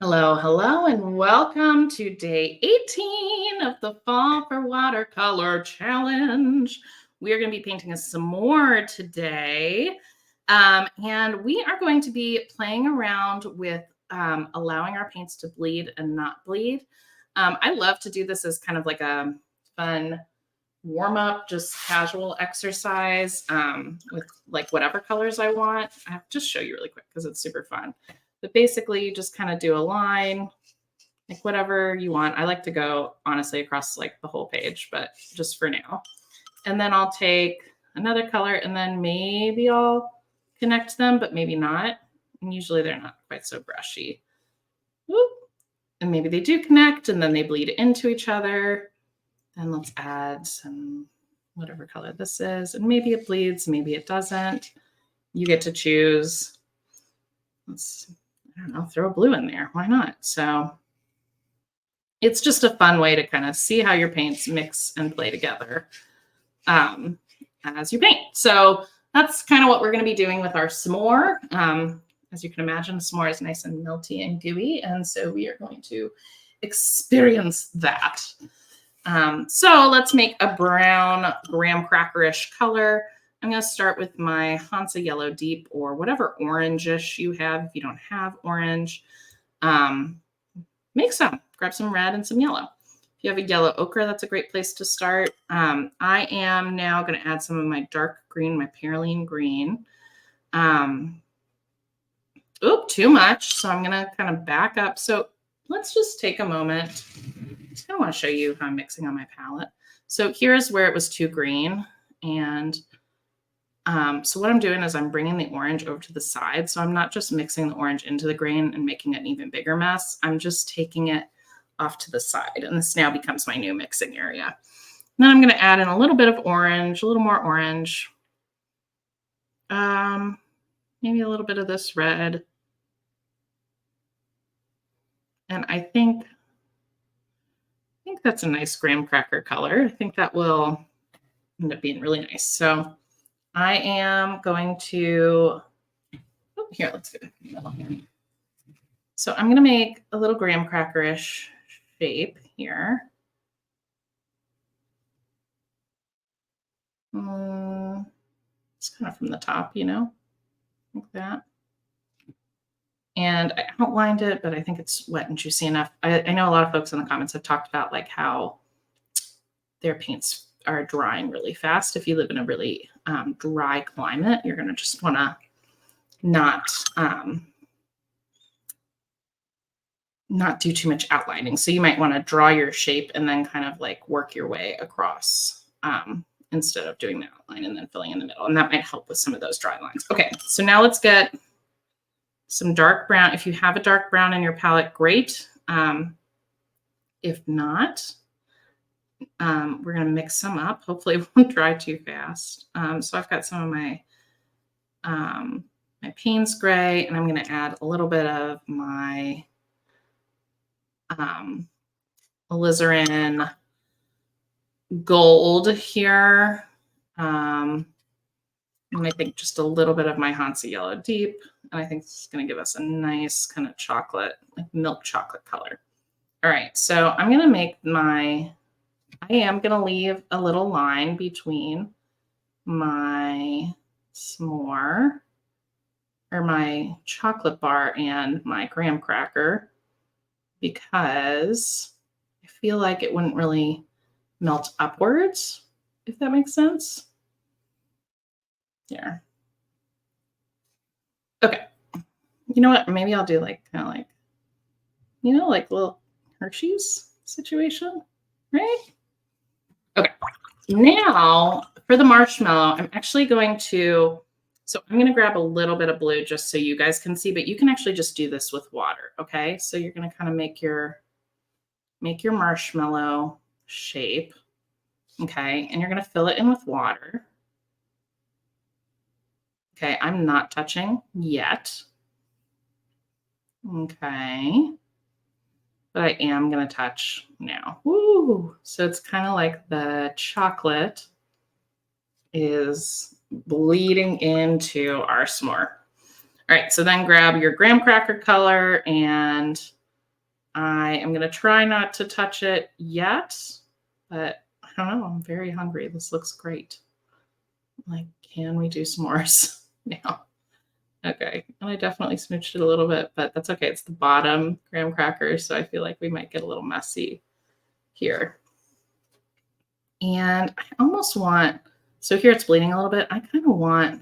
Hello, hello, and welcome to day 18 of the Fall for Watercolor Challenge. We are going to be painting some more today, and we are going to be playing around with allowing our paints to bleed and not bleed. I love to do this as kind of like a fun warm-up, just casual exercise with like whatever colors I want. I'll just show you really quick because it's super fun. But basically, you just kind of do a line, like whatever you want. I like to go honestly across like the whole page, but just for now. And then I'll take another color and then maybe I'll connect them, but maybe not. And usually they're not quite so brushy. Whoop. And maybe they do connect and then they bleed into each other. Then let's add some whatever color this is. And maybe it bleeds, maybe it doesn't. You get to choose. I don't know, throw a blue in there. Why not? So it's just a fun way to kind of see how your paints mix and play together as you paint. So that's kind of what we're going to be doing with our s'more. As you can imagine, s'more is nice and melty and gooey. And so we are going to experience that. So let's make a brown graham crackerish color. I'm going to start with my Hansa Yellow Deep or whatever orangish you have. If you don't have orange, make some. Grab some red and some yellow. If you have a yellow ochre, that's a great place to start. I am now going to add some of my dark green, my Perylene green. Too much. So I'm going to kind of back up. So let's just take a moment. I just kind of want to show you how I'm mixing on my palette. So here's where it was too green. And so what I'm doing is I'm bringing the orange over to the side. So I'm not just mixing the orange into the green and making an even bigger mess. I'm just taking it off to the side. And this now becomes my new mixing area. And then I'm going to add in a little bit of orange, a little more orange. Maybe a little bit of this red. And I think that's a nice graham cracker color. I think that will end up being really nice. So I am going to, here, let's go in the middle here. So I'm going to make a little graham crackerish shape here. It's kind of from the top, you know, like that. And I outlined it, but I think it's wet and juicy enough. I know a lot of folks in the comments have talked about like how their paints are drying really fast. If you live in a really dry climate, you're going to just want to not do too much outlining. So you might want to draw your shape and then kind of like work your way across instead of doing the outline and then filling in the middle. And that might help with some of those dry lines. Okay, so now let's get some dark brown. If you have a dark brown in your palette, great. If not, we're going to mix some up. Hopefully it won't dry too fast. So I've got some of my Payne's gray, and I'm going to add a little bit of my alizarin gold here. And I think just a little bit of my Hansa Yellow Deep. And I think this is going to give us a nice kind of chocolate, like milk chocolate color. All right, so I'm going to make I am going to leave a little line between my s'more or my chocolate bar and my graham cracker because I feel like it wouldn't really melt upwards, if that makes sense. Yeah. Okay. You know what? Maybe I'll do like kind of like, you know, like little Hershey's situation, right? Okay. Now for the marshmallow, I'm actually going to, so I'm going to grab a little bit of blue just so you guys can see, but you can actually just do this with water. Okay. So you're going to kind of make your marshmallow shape. Okay. And you're going to fill it in with water. Okay. I'm not touching yet. Okay. But I am going to touch now. Woo! So it's kind of like the chocolate is bleeding into our s'more. All right, so then grab your graham cracker color and I am going to try not to touch it yet, but I don't know. I'm very hungry. This looks great. Like, can we do s'mores now? Okay. And I definitely smooched it a little bit, but that's okay. It's the bottom graham crackers, so I feel like we might get a little messy here. And I almost want, so here it's bleeding a little bit. I kind of want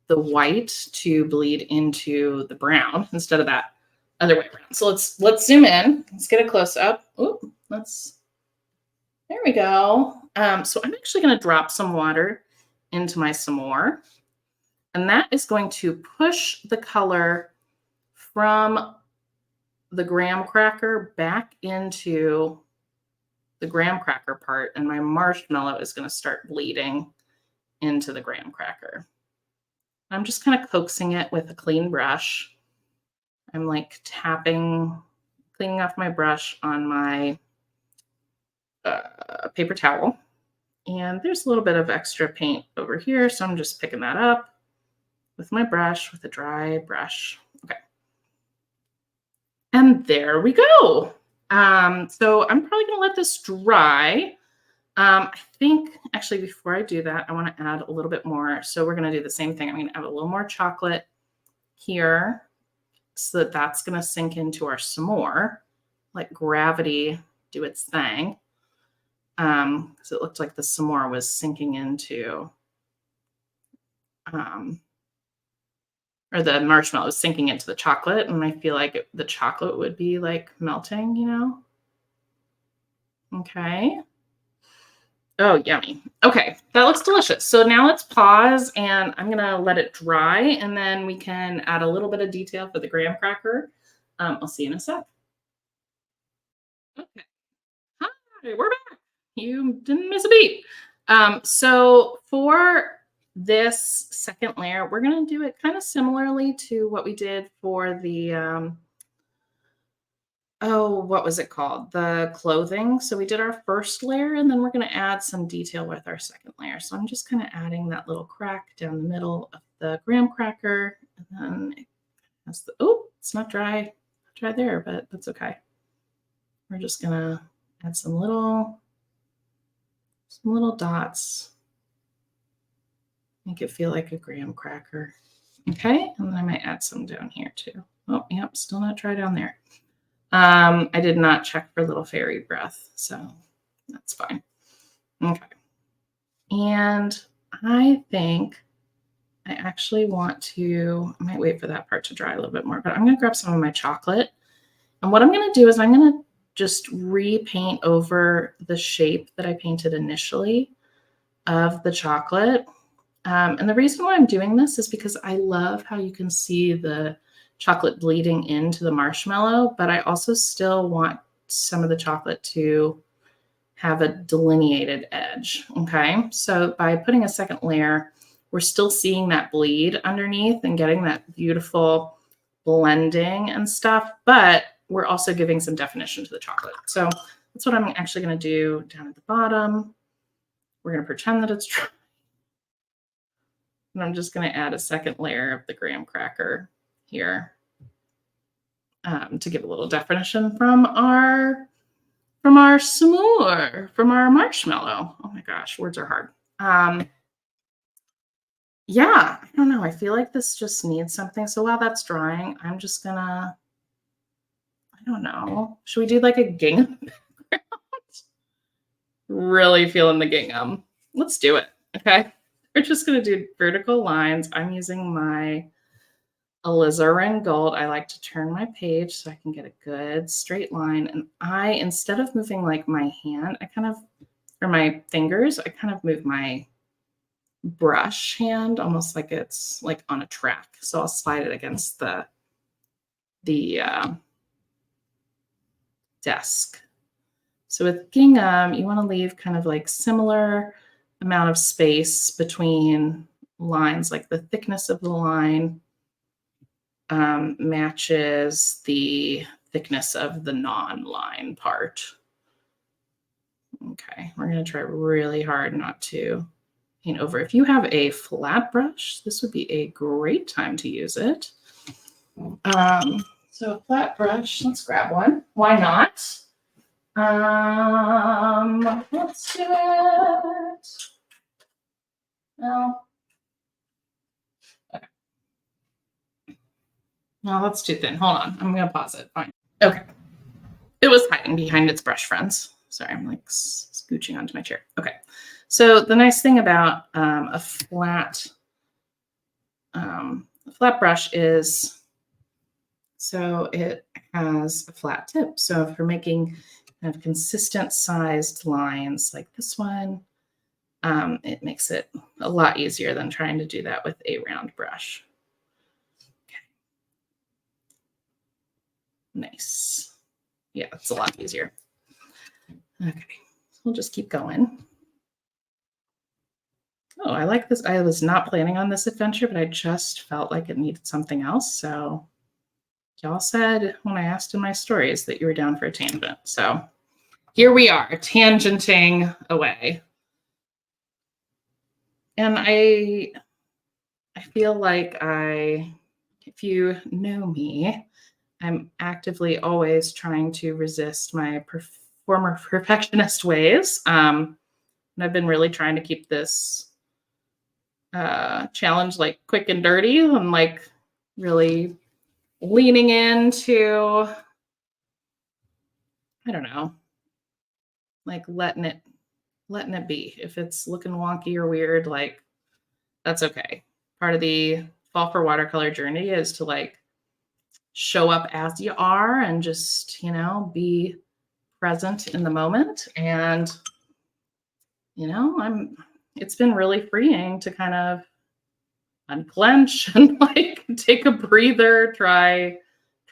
the white to bleed into the brown instead of that other way around. So let's zoom in. Let's get a close up. Oh, there we go. So I'm actually going to drop some water into my s'more, and that is going to push the color from the graham cracker back into the graham cracker part, and my marshmallow is going to start bleeding into the graham cracker. I'm just kind of coaxing it with a clean brush. I'm like tapping, cleaning off my brush on my paper towel. And there's a little bit of extra paint over here, so I'm just picking that up with my brush, with a dry brush. Okay. And there we go. So I'm probably going to let this dry. I think actually before I do that, I want to add a little bit more. So we're going to do the same thing. I'm going to add a little more chocolate here so that that's going to sink into our s'more, let gravity do its thing. Because it looked like the s'more was sinking into, or the marshmallow was sinking into the chocolate, and I feel like the chocolate would be like melting, you know? Okay. Oh, yummy. Okay, that looks delicious. So now let's pause, and I'm gonna let it dry, and then we can add a little bit of detail for the graham cracker. I'll see you in a sec. Okay. Hi, we're back. You didn't miss a beat. So for this second layer, we're gonna do it kind of similarly to what we did for the oh, what was it called? The clothing. So we did our first layer, and then we're going to add some detail with our second layer. So I'm just kind of adding that little crack down the middle of the graham cracker. And then it has the, oh, it's not dry there, but that's okay. We're just going to add some little dots. Make it feel like a graham cracker. Okay. And then I might add some down here too. Oh, yep. Still not dry down there. I did not check for little fairy breath, so that's fine. Okay. And I think I actually want to, I might wait for that part to dry a little bit more, but I'm going to grab some of my chocolate. And what I'm going to do is I'm going to just repaint over the shape that I painted initially of the chocolate. And the reason why I'm doing this is because I love how you can see the chocolate bleeding into the marshmallow, but I also still want some of the chocolate to have a delineated edge. Okay. So by putting a second layer, we're still seeing that bleed underneath and getting that beautiful blending and stuff, but we're also giving some definition to the chocolate. So that's what I'm actually going to do down at the bottom. We're going to pretend that it's dry. And I'm just going to add a second layer of the graham cracker here to give a little definition from our s'more, from our marshmallow. Oh my gosh, words are hard. Yeah, I don't know. I feel like this just needs something. So while that's drying, I'm just gonna, I don't know. Should we do like a gingham background? Really feeling the gingham. Let's do it. Okay. We're just gonna do vertical lines. I'm using my alizarin gold. I like to turn my page so I can get a good straight line. And I, instead of moving like my hand, I kind of, or my fingers, I kind of move my brush hand almost like it's like on a track. So I'll slide it against the desk. So with gingham, you want to leave kind of like similar amount of space between lines, like the thickness of the line matches the thickness of the non-line part. Okay, we're going to try really hard not to paint over. If you have a flat brush, this would be a great time to use it. So a flat brush, let's grab one. Why not? Let's do it. No. Okay. No, that's too thin. Hold on. I'm going to pause it. Fine. Okay. It was hiding behind its brush friends. Sorry, I'm like scooching onto my chair. Okay. So the nice thing about a flat brush is, so it has a flat tip. So if you're making kind of consistent sized lines like this one, it makes it a lot easier than trying to do that with a round brush. Okay. Nice. Yeah, it's a lot easier. Okay, so we'll just keep going. Oh, I like this. I was not planning on this adventure, but I just felt like it needed something else. So y'all said when I asked in my stories that you were down for a tangent. So here we are, tangenting away. And I feel like if you know me, I'm actively always trying to resist my former perfectionist ways. And I've been really trying to keep this challenge like quick and dirty, and like really leaning into, I don't know, like letting it be. If it's looking wonky or weird, like that's okay. Part of the Fall for Watercolor journey is to like show up as you are and just, be present in the moment. And, it's been really freeing to kind of unclench and like take a breather, try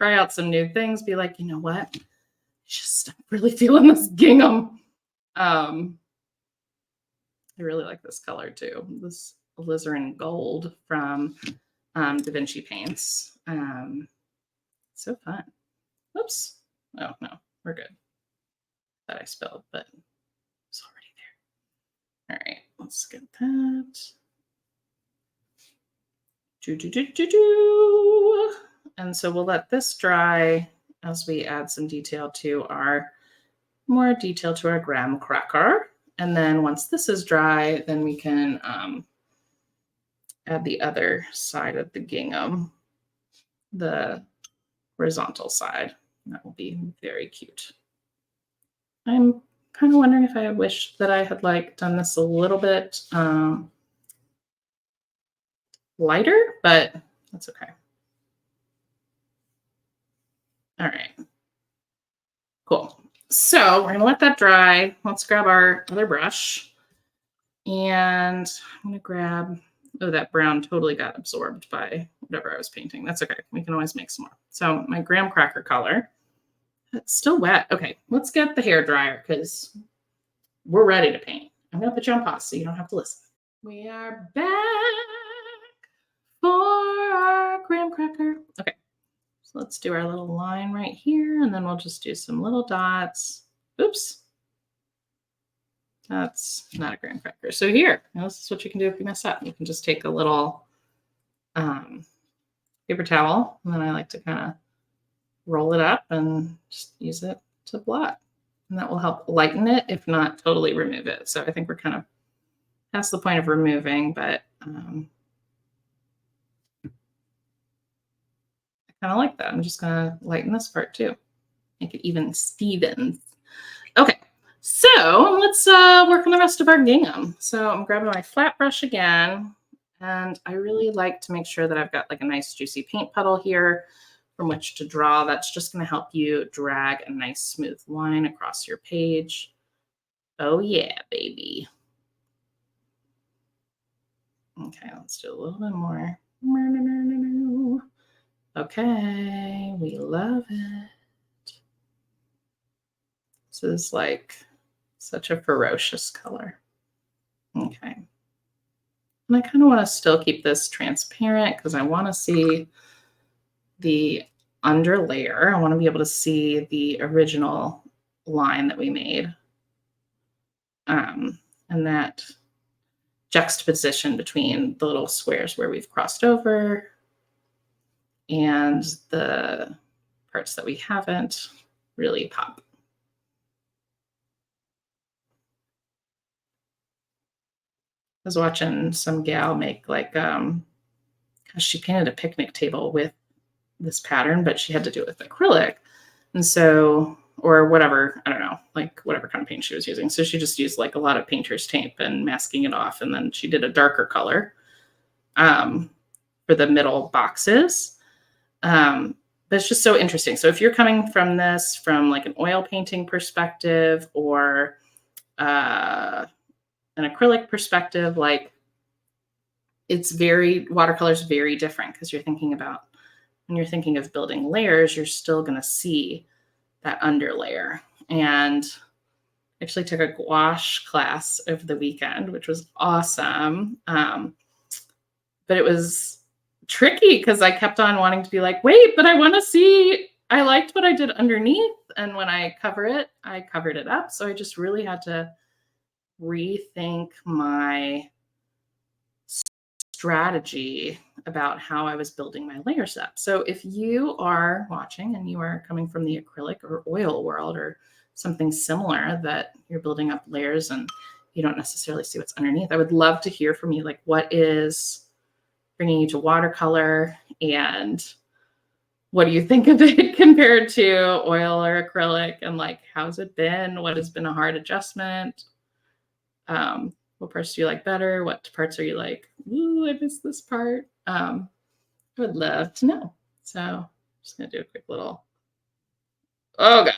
out some new things, be like, you know what? Just really feeling this gingham. I really like this color too. This alizarin gold from Da Vinci Paints. So fun. Oops. Oh no, we're good. That I spilled, but it's already there. All right, let's get that. And so we'll let this dry as we add some more detail to our graham cracker. And then once this is dry, then we can add the other side of the gingham, the horizontal side. That will be very cute. I'm kind of wondering if I wish that I had like done this a little bit lighter, but that's okay. All right. Cool. So we're going to let that dry. Let's grab our other brush. And I'm going to grab, oh, that brown totally got absorbed by whatever I was painting. That's okay. We can always make some more. So my graham cracker color. It's still wet. Okay, let's get the hair dryer because we're ready to paint. I'm going to put you on pause so you don't have to listen. We are back for our graham cracker. Okay. So let's do our little line right here, and then we'll just do some little dots. Oops. That's not a graham cracker. So here, this is what you can do if you mess up. You can just take a little paper towel, and then I like to kind of roll it up and just use it to blot. And that will help lighten it, if not totally remove it. So I think we're kind of past the point of removing, but I kind of like that. I'm just going to lighten this part too. Make it even Stevens. Okay, so let's work on the rest of our gingham. So I'm grabbing my flat brush again, and I really like to make sure that I've got like a nice juicy paint puddle here from which to draw. That's just going to help you drag a nice smooth line across your page. Oh yeah, baby. Okay, let's do a little bit more. Okay, we love it. This is like such a ferocious color. Okay. And I kind of want to still keep this transparent because I want to see the under layer. I want to be able to see the original line that we made. And that juxtaposition between the little squares where we've crossed over and the parts that we haven't really pop. I was watching some gal make like, she painted a picnic table with this pattern, but she had to do it with acrylic. And so, or whatever, I don't know, like whatever kind of paint she was using. So she just used like a lot of painter's tape and masking it off. And then she did a darker color for the middle boxes. But it's just so interesting. So if you're coming from this from like an oil painting perspective or an acrylic perspective, like watercolor is very different because when you're thinking of building layers, you're still going to see that underlayer. And I actually took a gouache class over the weekend, which was awesome. But it was tricky because I kept on wanting to be like, wait, but I want to see, I liked what I did underneath. And when I covered it up. So I just really had to rethink my strategy about how I was building my layers up. So if you are watching and you are coming from the acrylic or oil world or something similar that you're building up layers and you don't necessarily see what's underneath, I would love to hear from you. Like, what is bringing you to watercolor and what do you think of it compared to oil or acrylic? And like, how's it been? What has been a hard adjustment? What parts do you like better? What parts are you like, ooh, I missed this part? I would love to know. So I'm just going to do a quick little, oh God.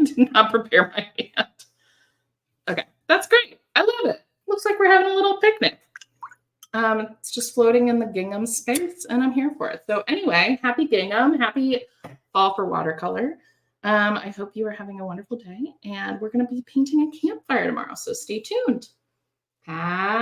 Did not prepare my hand. Okay, that's great. I love it. Looks like we're having a little picnic. It's just floating in the gingham space and I'm here for it. So anyway, happy gingham, happy fall for watercolor. I hope you are having a wonderful day and we're going to be painting a campfire tomorrow. So stay tuned. Have